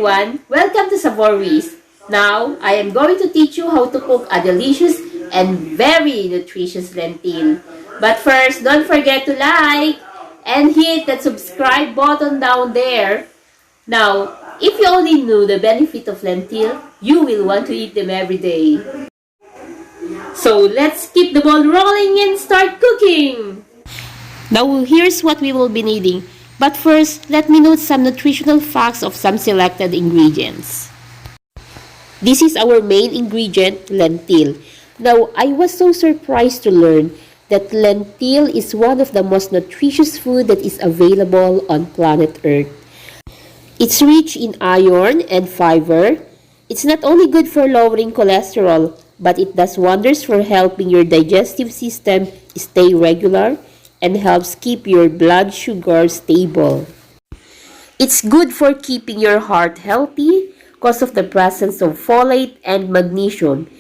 everyone! Welcome to Savories. Now, I am going to teach you how to cook a delicious and very nutritious lentil. But first, don't forget to like and hit that subscribe button down there. Now, if you only knew the benefit of lentil, you will want to eat them every day. So let's keep the ball rolling and start cooking! Now, here's what we will be needing. But first, let me note some nutritional facts of some selected ingredients. This is our main ingredient, lentil. Now, I was so surprised to learn that lentil is one of the most nutritious food that is available on planet Earth. It's rich in iron and fiber. It's not only good for lowering cholesterol, but it does wonders for helping your digestive system stay regular and helps keep your blood sugar stable. It's good for keeping your heart healthy because of the presence of folate and magnesium.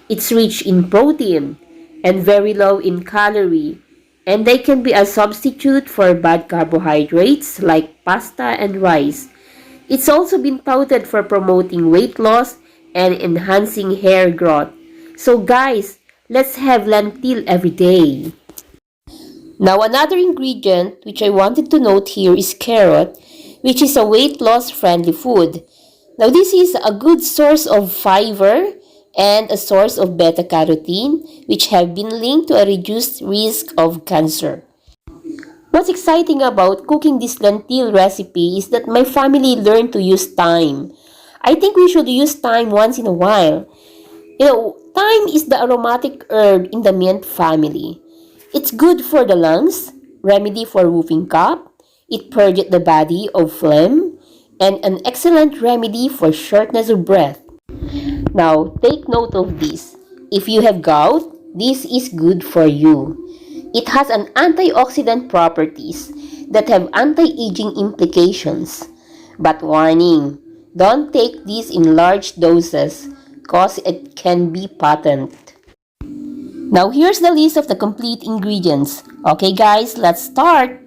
It's rich in protein and very low in calorie, and they can be a substitute for bad carbohydrates like pasta and rice. It's also been touted for promoting weight loss and enhancing hair growth. So guys, let's have lentil every day. Now, another ingredient which I wanted to note here is carrot, which is a weight loss friendly food. Now, this is a good source of fiber and a source of beta-carotene, which have been linked to a reduced risk of cancer. What's exciting about cooking this lentil recipe is that my family learned to use thyme. I think we should use thyme once in a while. Thyme is the aromatic herb in the mint family. It's good for the lungs, remedy for whooping cough, it purges the body of phlegm, and an excellent remedy for shortness of breath. Now, take note of this. If you have gout, this is good for you. It has an antioxidant properties that have anti-aging implications. But warning, don't take this in large doses because it can be potent. Now, here's the list of the complete ingredients. Okay guys, let's start.